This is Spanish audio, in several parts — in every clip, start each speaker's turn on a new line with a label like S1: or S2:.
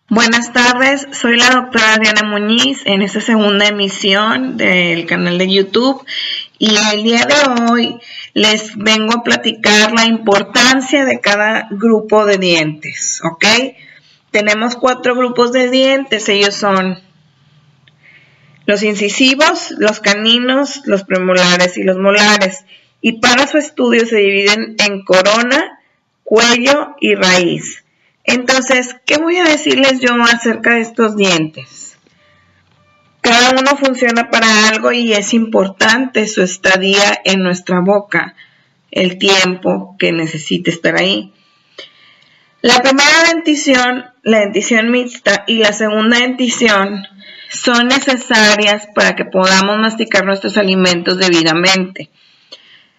S1: Buenas tardes, soy la doctora Diana Muñiz en esta segunda emisión del canal de YouTube y el día de hoy les vengo a platicar la importancia de cada grupo de dientes, ¿ok? Tenemos 4 grupos de dientes, ellos son los incisivos, los caninos, los premolares y los molares, y para su estudio se dividen en corona, cuello y raíz. Entonces, ¿qué voy a decirles yo acerca de estos dientes? Cada uno funciona para algo y es importante su estadía en nuestra boca, el tiempo que necesite estar ahí. La primera dentición, la dentición mixta, y la segunda dentición son necesarias para que podamos masticar nuestros alimentos debidamente.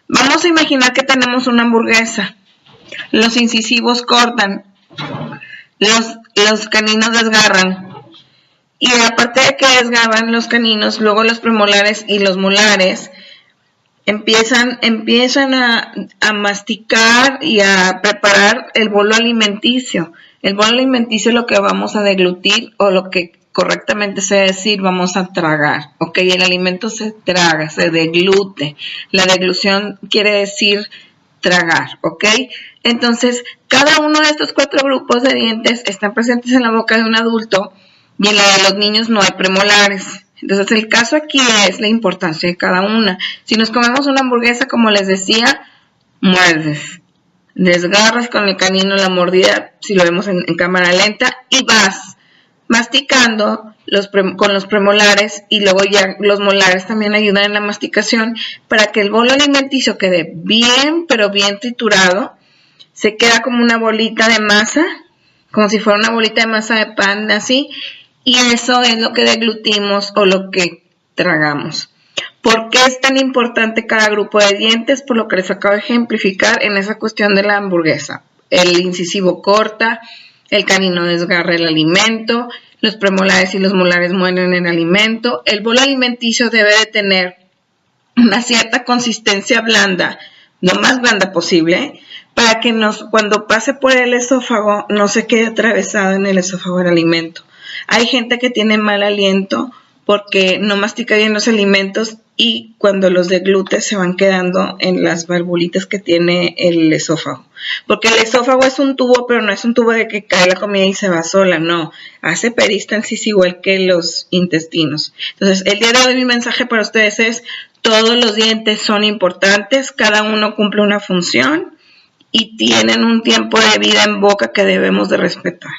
S1: Vamos a imaginar que tenemos una hamburguesa. Los incisivos cortan, los caninos desgarran, y aparte de que desgarran los caninos, luego los premolares y los molares empiezan a masticar y a preparar el bolo alimenticio. El bolo alimenticio es lo que vamos a deglutir, o lo que correctamente se decir, vamos a tragar, ¿ok? El alimento se traga, se deglute. La deglución quiere decir tragar, ¿ok? Entonces, cada uno de estos 4 grupos de dientes están presentes en la boca de un adulto y en la de los niños no hay premolares. Entonces, el caso aquí es la importancia de cada una. Si nos comemos una hamburguesa, como les decía, muerdes, desgarras con el canino la mordida, si lo vemos en cámara lenta, y vas masticando con los premolares, y luego ya los molares también ayudan en la masticación para que el bolo alimenticio quede bien, pero bien triturado. Se queda como una bolita de masa, como si fuera una bolita de masa de pan, así, y eso es lo que deglutimos o lo que tragamos. ¿Por qué es tan importante cada grupo de dientes? Por lo que les acabo de ejemplificar en esa cuestión de la hamburguesa. El incisivo corta, el canino desgarra el alimento, los premolares y los molares muelen el alimento. El bolo alimenticio debe de tener una cierta consistencia blanda, lo más blanda posible, para que cuando pase por el esófago no se quede atravesado en el esófago el alimento. Hay gente que tiene mal aliento porque no mastica bien los alimentos, y cuando los deglute se van quedando en las valvulitas que tiene el esófago. Porque el esófago es un tubo, pero no es un tubo de que cae la comida y se va sola, no. Hace perístasis igual que los intestinos. Entonces, el día de hoy mi mensaje para ustedes es: todos los dientes son importantes, cada uno cumple una función y tienen un tiempo de vida en boca que debemos de respetar.